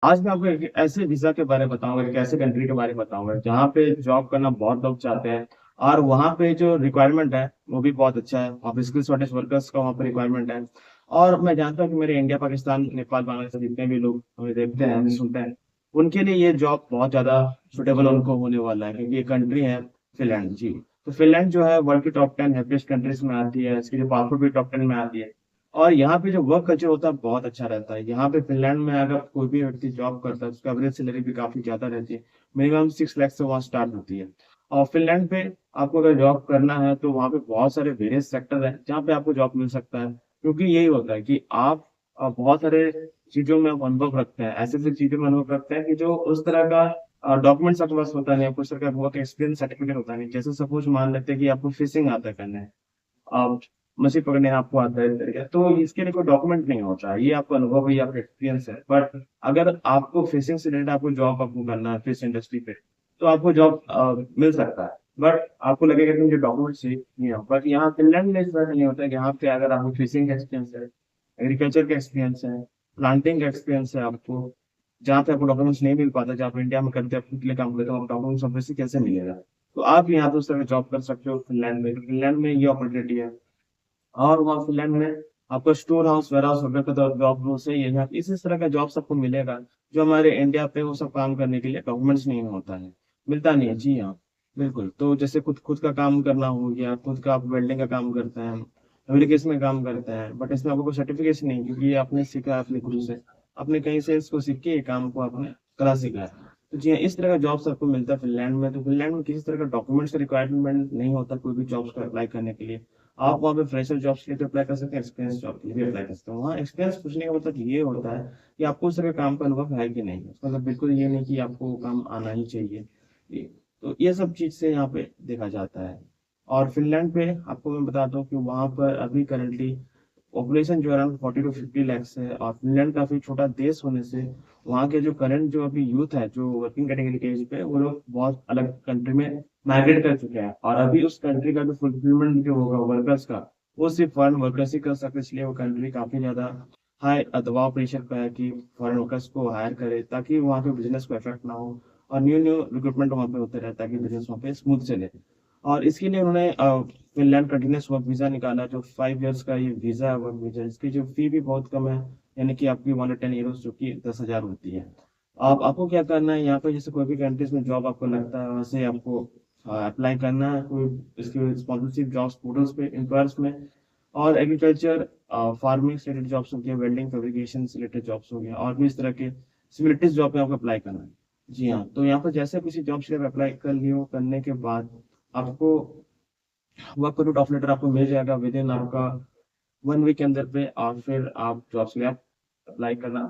आज मैं आपको एक ऐसे वीज़ा के बारे में बताऊँगा, एक ऐसे कंट्री के बारे में बताऊँगा, जहाँ पे जॉब करना बहुत लोग चाहते हैं और वहाँ पे जो रिक्वायरमेंट है, वो भी बहुत अच्छा है। वहाँ पे स्किल शॉर्टेज वर्कर्स का वहाँ पे रिक्वायरमेंट है और मैं जानता हूँ कि मेरे इंडिया, पाकिस्तान, नेपाल, बांग्लादेश जितने भी लोग हमें देखते हैं, सुनते हैं, उनके लिए ये जॉब बहुत ज़्यादा सूटेबल उनको होने वाला है क्योंकि ये कंट्री है फ़िनलैंड। जी, तो फ़िनलैंड जो है वर्ल्ड की टॉप 10 हैप्पीएस्ट कंट्रीज़ में आती है, इसकी जो पासपोर्ट भी टॉप 10 में आती है। और यहाँ पे जो वर्क कल्चर होता है बहुत अच्छा रहता है। यहाँ पे फ़िनलैंड में अगर कोई भी व्यक्ति जॉब करता है, उसका एवरेज सैलरी भी काफ़ी ज़्यादा रहती है। मिनिमम 6 लाख से वहाँ स्टार्ट होती है। और फ़िनलैंड पे आपको अगर जॉब करना है तो वहाँ पे बहुत सारे वेरियस सेक्टर हैं, जहाँ पे आपको जॉब मिल सकता है। क्योंकि यही होता है कि आप बहुत सारे चीज़ों में आप अनुभव रखते हैं। ऐसे-ऐसे चीज़ों में अनुभव रखते हैं कि जो उस तरह का डॉक्यूमेंट्स आपके पास होता नहीं है, कुछ तरह का वर्क एक्सपीरियंस सर्टिफ़िकेट होता नहीं। जैसे सपोज़ मान लेते हैं कि आपको फिशिंग आता है करने। आप मछली पकड़ने आपको आता है इस तरीके से, तो इसके लिए कोई डॉक्यूमेंट नहीं होता है, ये आपका अनुभव है, ये आपका एक्सपीरियंस है। बट अगर आपको फिशिंग से रिलेटेड आपको जॉब आपको करना है फिश इंडस्ट्री पे, तो आपको जॉब मिल सकता है। बट आपको लगेगा कि मुझे डॉक्यूमेंट चाहिए नहीं हो, बट यहाँ फ़िनलैंड में इस तरह नहीं होता है। यहाँ पे अगर आपको फिशिंग का एक्सपीरियंस है, एग्रीकल्चर का एक्सपीरियंस है, प्लांटिंग का एक्सपीरियंस है आपको, जहाँ पे आपको डॉक्यूमेंट्स नहीं मिल पाता, जहाँ आप इंडिया में करते हैं, खुद के लिए काम करते हो, आप डॉक्यूमेंट्स ऑब्वियसली कैसे मिलेगा? तो आप यहाँ पे उस तरह जॉब कर सकते हो फ़िनलैंड में, तो फ़िनलैंड में ये अपॉर्चुनिटी है। और वहाँ फ़िनलैंड में आपको स्टोर हाउस, वेयरहाउस वगैरह का तो जॉब रोल से ही है। यहाँ इस तरह का जॉब सबको मिलेगा, जो हमारे इंडिया पे वो सब काम करने के लिए डॉक्यूमेंट्स नहीं होता है, मिलता नहीं है। जी हाँ, बिल्कुल। तो जैसे खुद खुद का काम करना हो गया, खुद का आप वेल्डिंग का काम करते हैं, फैब्रिकेशन में काम करते हैं, बट इसमें आपको कोई सर्टिफ़िकेशन नहीं क्योंकि ये आपने सीखा है अपने खुद से। आपने कहीं से इसको सीख के ये काम को आपने कला सीखा है। तो जी हाँ, इस तरह का जॉब्स आपको मिलता है फ़िनलैंड में। तो फ़िनलैंड में किसी तरह का डॉक्यूमेंट्स का रिक्वायरमेंट नहीं होता कोई भी जॉब्स को अप्लाई करने के लिए। आप वहाँ पे फ्रेशर जॉब्स के लिए तो अप्लाई कर सकते हैं, एक्सपीरियंस जॉब के लिए भी अप्लाई कर सकते हैं। वहाँ एक्सपीरियंस पूछने का मतलब ये होता है कि आपको उस तरह के काम का अनुभव है कि नहीं। इसका मतलब बिल्कुल ये नहीं कि आपको वो काम आना ही चाहिए। ये तो ये सब चीज़ से यहाँ पे देखा जाता है। और फ़िनलैंड पे आपको मैं बताता हूँ कि वहाँ पर अभी करंटली पॉपुलेशन जो है अराउंड 40 टू 50 लैक्स है और फ़िनलैंड काफ़ी छोटा देश होने से वहाँ के जो करंट जो अभी यूथ है, जो वर्किंग कैटेगरी के एज पे, वो लोग बहुत अलग कंट्री में माइग्रेट कर चुके हैं और अभी उस कंट्री का जो फुलफिलमेंट जो होगा वर्कर्स का, वो सिर्फ़ फॉरेन वर्कर्स ही कर सकते हैं। इसलिए वो कंट्री काफ़ी ज़्यादा हाई दबाव प्रेशर पे है कि फॉरेन वर्कर्स को हायर करे ताकि वहाँ पे बिज़नेस को इफ़ेक्ट ना हो और न्यू-न्यू रिक्रूटमेंट वहाँ पे होते रहे ताकि बिज़नेस वहाँ पे स्मूथ चले। और इसके लिए उन्होंने फ़िनलैंड कंटीन्यूअस वर्क वीज़ा निकाला जो 5 इयर्स का ये वीज़ा है वर्क वीज़ा इसकी जो फ़ी भी बहुत कम है, यानी कि आपकी 110 यूरोज़ जो कि 10,000 होती है। आप आपको क्या करना है यहाँ पे जैसे कोई भी कंट्रीज़ में जॉब आपको लगता है वैसे आपको अप्लाई करना है कोई इसके स्पॉन्सरशिप जॉब्स पोर्टल्स पे एम्प्लॉयर्स में और एग्रीकल्चर फार्मिंग से रिलेटेड जॉब्स हो गया, वेल्डिंग फैब्रिकेशन से रिलेटेड जॉब्स हो गया और भी इस तरह के सिमिलरिटीज़ जॉब पे आपको अप्लाई करना है। जी हाँ, तो यहाँ पर जैसे किसी जॉब्स के लिए आप अप्लाई कर लिए हो, करने के बाद आपको वर्क परमिट ऑफ लेटर आपको मिल जाएगा विदिन आपका 1 वीक के अंदर पे और फिर आप जॉब्स के लिए आप अप्लाई करना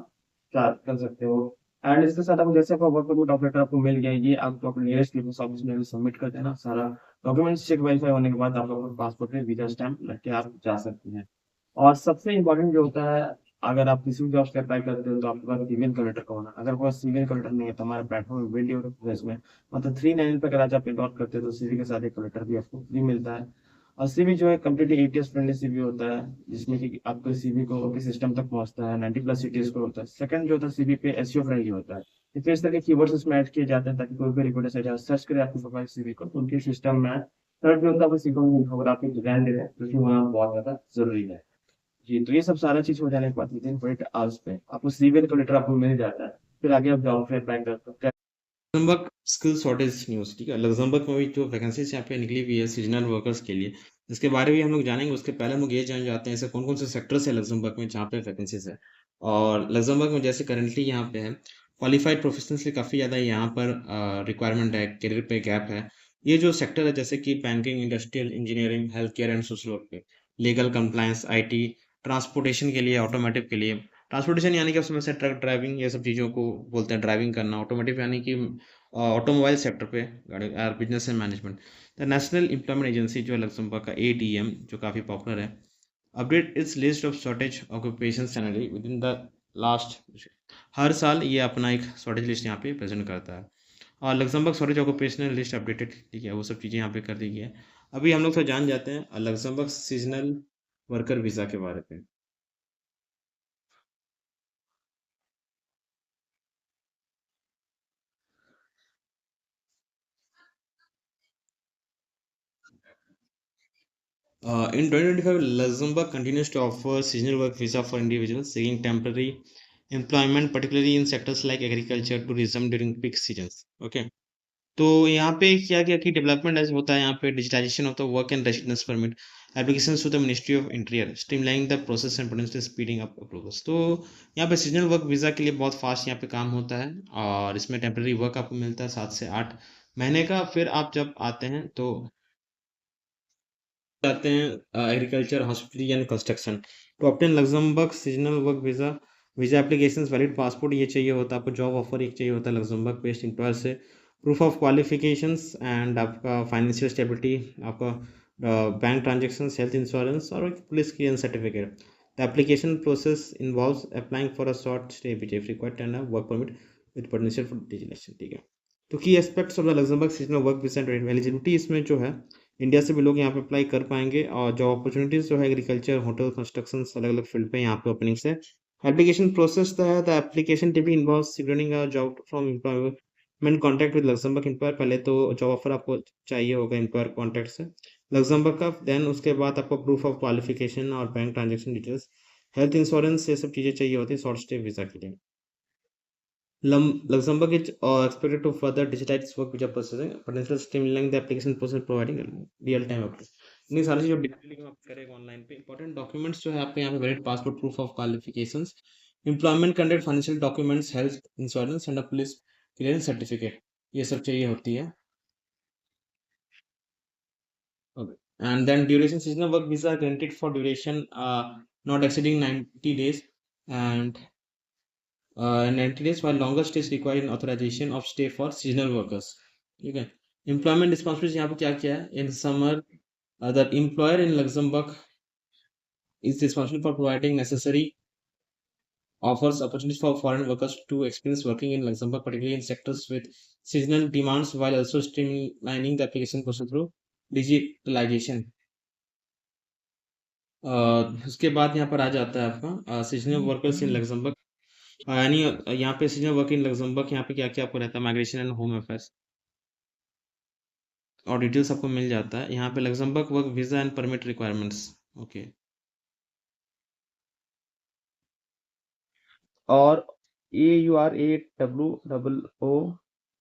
स्टार्ट कर सकते हो। एंड इसके साथ आपको जैसे आपका वर्क परमिट ऑफ लेटर आपको मिल गया, ये आपको अपने नियरेस्ट पीपल्स ऑफिस में सबमिट कर देना। सारा डॉक्यूमेंट्स चेक वेरीफाई होने के बाद आप अपने पासपोर्ट में वीज़ा स्टैम्प लग के आप जा सकते हैं। और सबसे इम्पोर्टेंट जो होता है, अगर आप किसी भी जॉब्स का अप्लाई करते हो तो आपके पास सीवीएन का लेटर का होना। अगर आपके पास सीवीएन का लेटर नहीं है तो हमारे प्लेटफ़ॉर्म में वीडियो रेज़्यूमे मतलब 399 पे अगर आज आप प्रिंट आउट करते हो तो सीवी के साथ एक लेटर भी आपको फ्री मिलता है। और सीवी जो है कंप्लीटली एटीएस फ्रेंडली सीवी होता है, जिसमें कि आपके सीवी को आपके सिस्टम तक पहुँचता है, 90 प्लस सिटीज़ को होता है। सेकंड जो होता है सीवी पे एसईओ फ्रेंडली होता है। इसमें इस तरह के कीवर्ड्स इसमें ऐड किए जाते हैं ताकि कोई भी रिक्रूटर जहाँ सर्च करे आपकी प्रोफाइल सीवी को तो उनके सिस्टम में थर्ड जो होता है वो सीक्वेंस इन्फोग्राफिक डिज़ाइन दे रहे हैं, जो कि वहाँ बहुत ज़्यादा ज़रूरी है। जी, तो ये सब सारा चीज़ हो जाने के बाद विदिन 48 आवर्स पे आपको सीवीएल का लेटर आपको मिल जाता है। फिर आगे आप जॉब पे अप्लाई कर सकते हैं। लग्जमबर्ग स्किल शॉर्टेज न्यूज़, ठीक है। लग्जमबर्ग में भी जो वैकेंसीज यहाँ पे निकली हुई है सीजनल वर्कर्स के लिए, इसके बारे में भी हम लोग जानेंगे। उसके पहले हम लोग ये जान जाते हैं ऐसे कौन कौन से सेक्टर्स है लग्जमबर्ग में जहाँ पे वैकेंसीज है। और लग्जमबर्ग में जैसे करेंटली यहाँ पे है क्वालिफाइड प्रोफेशनल्स की काफ़ी ज़्यादा यहाँ पर रिक्वायरमेंट है, करियर पे गैप है। ये जो सेक्टर है जैसे कि banking, industrial engineering, health care and social work पे, लीगल कंप्लायंस, आईटी, ट्रांसपोर्टेशन के लिए, ऑटोमोटिव के लिए। ट्रांसपोर्टेशन यानी कि उसमें से ट्रक ड्राइविंग ये सब चीज़ों को बोलते हैं ड्राइविंग करना। ऑटोमोटिव यानी कि ऑटोमोबाइल सेक्टर पे गाड़ी और business and management. The national employment agency जो है लक्समबर्ग का एडीएम जो काफ़ी पॉपुलर है, update its list of shortage occupations annually within the last. हर साल ये अपना एक शॉर्टेज लिस्ट यहाँ पे प्रेजेंट करता है। और Luxembourg shortage occupational list updated, ठीक है, वो सब चीज़ें यहाँ पे कर दी गई है। अभी हम लोग तो जान जाते हैं लक्समबर्ग सीजनल वर्कर वीज़ा के बारे में। In 2025, Luxembourg continues to offer seasonal work visa for individuals seeking temporary employment, particularly in sectors like agriculture, tourism during peak seasons. Okay. तो यहाँ पे क्या क्या की डेवलपमेंट ऐसे होता है यहाँ पे digitization of the work and residence permit application to the ministry of interior streamlining the process and potential speeding up approvals. तो यहाँ पे सीजनल वर्क वीज़ा के लिए बहुत फास्ट यहाँ पे काम होता है और इसमें टेम्प्रेरी वर्क आपको मिलता है 7 से 8 महीने का। फिर आप जब आते हैं तो जाते हैं agriculture hospital and construction to obtain Luxembourg seasonal work visa. Visa application valid passport ये चाहिए होता है आपको, जॉब ऑफर एक चाहिए होता है लग्जमबर्ग बेस्ड एम्प्लॉयर से, प्रूफ ऑफ क्वालिफिकेशंस एंड आपका फाइनेंशियल स्टेबिलिटी, आपका बैंक ट्रांजेक्शन, हेल्थ इंश्योरेंस और एक police clearance certificate. The application process involves applying for a short stay which if required and work permit with potential for designation. ठीक है, तो key aspects of the Luxembourg seasonal work visa eligibility इसमें जो है India से भी लोग यहाँ पे अप्लाई कर पाएंगे और जॉब अपॉर्चुनिटीज जो है एग्रीकल्चर, होटल, कंस्ट्रक्शन अलग अलग फील्ड पे यहाँ पे ओपनिंग्स है। एप्लीकेशन प्रोसेस है the application typically involves securing a job from employment contact with Luxembourg employer. पहले तो जॉब ऑफर आपको चाहिए होगा एम्प्लॉयर कॉन्टैक्ट से लग्जमबर्ग का, देन उसके बाद आपको प्रूफ ऑफ क्वालिफिकेशन और bank transaction details, health insurance, ये सब चीज़ें चाहिए होती है शॉर्ट स्टे वीज़ा के लिए। Luxembourg is expected to further digitize its work visa processing, potentially streamlining the application process, providing real-time updates। इतनी सारी चीज़ डिजिटली आप करेंगे ऑनलाइन पे। इंपॉर्टेंट डॉक्यूमेंट्स जो है आपके यहाँ पे valid passport, proof of qualifications, employment content, financial documents, health insurance and police clearance certificate, ये सब चाहिए होती है। And then duration, seasonal work visa granted for duration not exceeding 90 days and 90 days, while longer stays require an authorization of stay for seasonal workers। ठीक है, employment responsibility यहाँ पे क्या क्या है, in summer the employer in Luxembourg is responsible for providing necessary offers opportunities for foreign workers to experience working in Luxembourg, particularly in sectors with seasonal demands, while also streamlining the application process through digitalization। उसके बाद यहाँ पर आ जाता है आपका seasonal workers in Luxembourg, यानी यहाँ पे सीजनल वर्क इन लग्जमबर्ग यहाँ पे क्या क्या आपको रहता है, माइग्रेशन एंड होम अफेयर्स और डिटेल्स आपको मिल जाता है यहाँ पे। Luxembourg work visa and permit requirements. Okay, और AURAWOO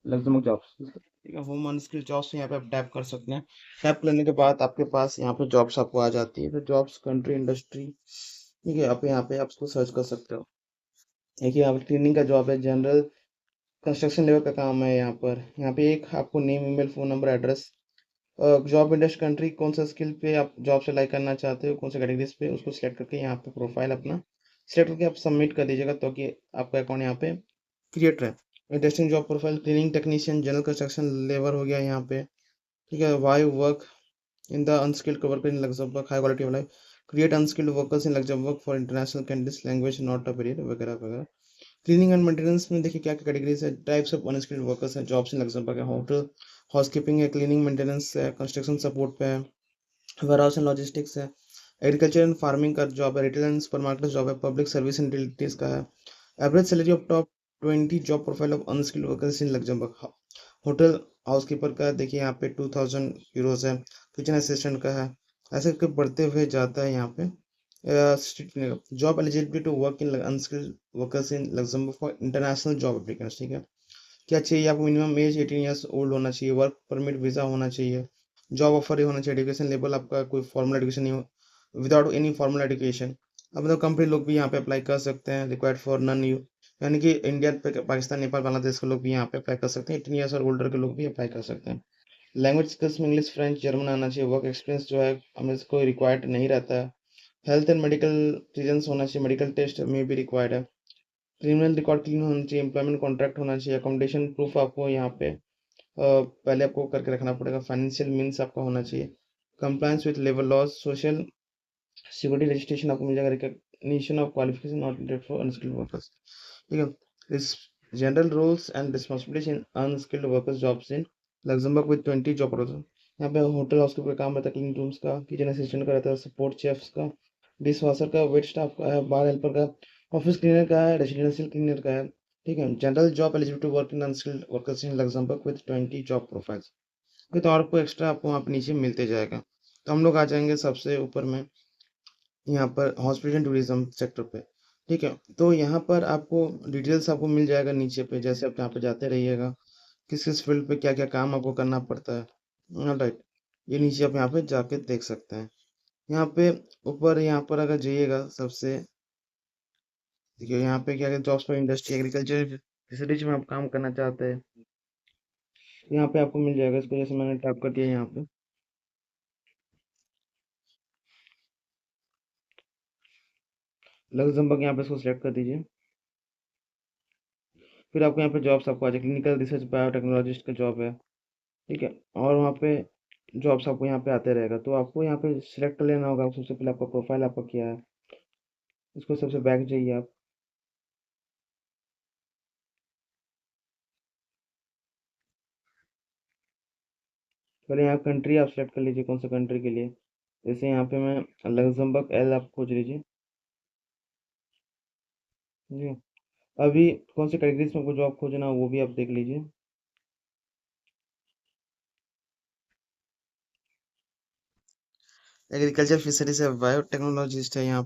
लग्जमबर्ग जॉब्स, ठीक है, होम अनस्किल्ड जॉब्स यहाँ पे आप टैप कर सकते हैं। टैप करने के बाद आपके पास यहाँ पे जॉब्स आपको आ जाती है, तो जॉब्स, कंट्री, इंडस्ट्री, ठीक है, आप यहाँ पे आप उसको सर्च कर सकते हो। देखिए यहाँ पे क्लीनिंग का जॉब है, जनरल कंस्ट्रक्शन लेबर का काम है यहाँ पर। यहाँ पे एक आपको name, email, phone number, address, job, industry, country, कौन सा स्किल पे आप जॉब से अप्लाई करना चाहते हो, कौन सा कैटेगरीज पे, उसको सिलेक्ट करके यहाँ पे प्रोफाइल अपना सिलेक्ट करके आप सबमिट कर दीजिएगा, तो कि आपका अकाउंट यहाँ पे क्रिएट रहे। Interesting job profile, cleaning technician, general construction labour हो गया यहाँ पे, ठीक है। Why work in the unskilled worker in Luxembourg, high quality of life, create unskilled workers in Luxembourg for international candidates, language not a barrier, वगैरह वगैरह। Cleaning and maintenance में देखिए क्या क्या कैटेगरीज है, टाइप्स ऑफ अनस्किल्ड वर्कर्स हैं, jobs in Luxembourg है, hotel housekeeping है, क्लीनिंग मेंटेनेंस है, कंस्ट्रक्शन सपोर्ट पे है, वेयरहाउस एंड लॉजिस्टिक्स है, एग्रीकल्चर एंड फार्मिंग का जॉब है, रिटेल एंड सुपरमार्केट जॉब है, पब्लिक सर्विस एंड यूटिलिटीज का है। Average salary of top 20 job profile of unskilled workers in Luxembourg. Hotel housekeeper का देखिए यहाँ पे 2000 यूरोज है, किचन असिस्टेंट का है, ऐसे करके बढ़ते हुए जाता है यहाँ पे। Job eligibility to work in unskilled workers in Luxembourg for international job applicants, ठीक है। क्या चाहिए आपको, मिनिमम एज 18 ईयर्स ओल्ड होना चाहिए, वर्क परमिट वीजा होना चाहिए, जॉब ऑफर होना चाहिए, एजुकेशन लेवल आपका कोई फॉर्मल एजुकेशन नहीं हो, विदाउट एनी फॉर्मल एजुकेशन। अब मतलब कंपनी लोग भी यहाँ पे अप्लाई कर सकते हैं, रिक्वायर्ड फॉर नन यू, यानी कि इंडिया, पाकिस्तान, नेपाल, बांग्लादेश के लोग भी यहाँ पे अप्लाई कर सकते हैं, 18 ईयर्स और ओल्डर के लोग भी अप्लाई कर सकते हैं। लैंग्वेज स्किल्स में इंग्लिश, फ्रेंच, जर्मन आना चाहिए, वर्क एक्सपीरियंस जो है हमें कोई रिक्वायर्ड नहीं रहता है। हेल्थ एंड मेडिकल रीजन्स होना चाहिए, मेडिकल टेस्ट में भी रिक्वायर्ड है। क्रिमिनल रिकॉर्ड क्लीन होना चाहिए, एम्प्लॉयमेंट कॉन्ट्रैक्ट होना चाहिए, अकोमोडेशन प्रूफ आपको यहाँ पे पहले आपको करके रखना पड़ेगा, फाइनेंशियल मीन्स आपका होना चाहिए, compliance with labour laws, social security registration आपको मिल जाएगा, recognition of qualification not needed for unskilled workers, ठीक है। इस general roles and responsibilities in unskilled workers jobs in Luxembourg with 20 job roles. यहाँ पे होटल हाउस का काम रहता है, क्लीन रूम्स का, किचन असिस्टेंट का रहता है, सपोर्ट शेफ्स का, डिश वॉशर का, वेट स्टाफ का है, बार हेल्पर का, ऑफिस क्लीनर का है, रेजिडेंशियल क्लीनर का है, ठीक है। General job eligible to work in unskilled workers in Luxembourg with 20 job profiles. तो और आपको एक्स्ट्रा आपको वहाँ पे नीचे मिलते जाएगा। तो हम लोग आ जाएंगे सबसे ऊपर में, यहाँ पर हॉस्पिटल टूरिज्म सेक्टर पे। ठीक है, तो यहाँ पर आपको डिटेल्स आपको मिल जाएगा नीचे पे, जैसे आप यहाँ पे जाते रहिएगा, किस किस फील्ड पे क्या क्या काम आपको करना पड़ता है। राइट, ये नीचे आप यहाँ पे जाके देख सकते हैं। यहाँ पे ऊपर यहाँ पर अगर जाइएगा सबसे, देखिए यहाँ पे क्या क्या jobs for industry agriculture fisheries में आप काम करना चाहते हैं, यहाँ पे आपको मिल जाएगा। इसको जैसे मैंने टैप कर दिया यहाँ पे, लग्जमबर्ग, यहाँ पे इसको सिलेक्ट कर दीजिए। फिर आपको यहाँ पे जॉब्स आपको आ जाए, क्लिनिकल रिसर्च बायोटेक्नोलॉजिस्ट का जॉब है। ठीक है, और वहाँ पे जॉब्स आपको यहाँ पे आते रहेगा, तो आपको यहाँ पे सिलेक्ट कर लेना होगा। सबसे पहले आपका प्रोफाइल आपका क्या है, इसको सबसे बैक जाइए आप। पहले यहाँ कंट्री आप सेलेक्ट कर लीजिए, कौन सा कंट्री के लिए। जैसे यहाँ पे मैं लग्जमबर्ग एल आप खोज लीजिए जी। अभी कौन से कैटेगरीज में आपको जॉब खोजना है वो भी आप देख लीजिए। एग्रीकल्चर फिशरीज है, बायोटेक्नोलॉजिस्ट है यहाँ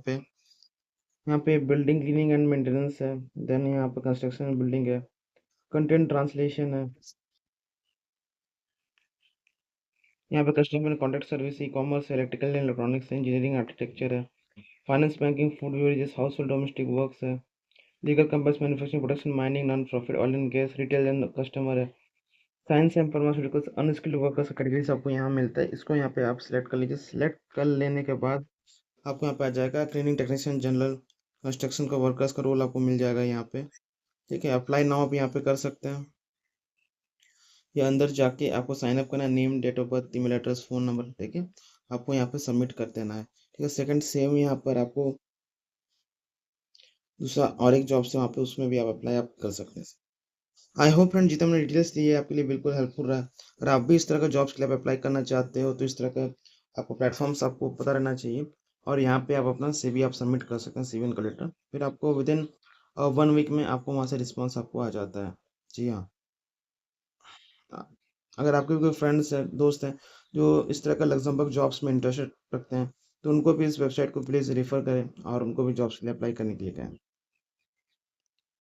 पे बिल्डिंग क्लीनिंग एंड मेंटेनेंस है, देन यहाँ पे कंस्ट्रक्शन एंड बिल्डिंग है, कंटेंट ट्रांसलेशन है, यहाँ पे customer contact service, e commerce, electrical and electronics, engineering, architecture है, finance, banking, food beverages, household domestic works है, legal companies, manufacturing, production, mining, non profit, oil and gas, retail and customer है, science and pharmaceuticals, unskilled workers categories आपको यहाँ मिलता है। इसको यहाँ पे आप सिलेक्ट कर लीजिए। सिलेक्ट कर लेने के बाद आपको यहाँ पे आ जाएगा क्लीनिंग टेक्नीशियन जनरल, कंस्ट्रक्शन का वर्कर्स का रोल आपको मिल जाएगा यहाँ पे। ठीक है, अप्लाई नाउ आप यहाँ पे कर सकते हैं, या अंदर जाके आपको साइन अप करना है, name, date of birth, email address, phone number देके आपको यहाँ पे सबमिट कर देना है। ठीक है, सेकंड सेम यहाँ पर आपको दूसरा और एक जॉब से वहाँ पे, उसमें भी आप अप्लाई आप कर सकते हैं। आई होप फ्रेंड जितना मैंने डिटेल्स दी है आपके लिए बिल्कुल हेल्पफुल रहा। अगर आप भी इस तरह का जॉब्स के लिए अप्लाई करना चाहते हो तो इस तरह का आपको प्लेटफॉर्म्स आपको पता रहना चाहिए, और यहाँ पे आप अपना CV आप सबमिट कर सकते हैं, CV एंड लेटर। फिर आपको विद इन 1 वीक में आपको वहाँ से रिस्पॉन्स आपको आ जाता है। जी हाँ, अ, अगर आपके भी कोई फ्रेंड्स हैं, दोस्त हैं जो इस तरह का लग्जमबर्ग जॉब्स में इंटरेस्टेड रखते हैं, तो उनको भी इस वेबसाइट को प्लीज़ रेफर करें और उनको भी जॉब्स के लिए अप्लाई करने के लिए कहें।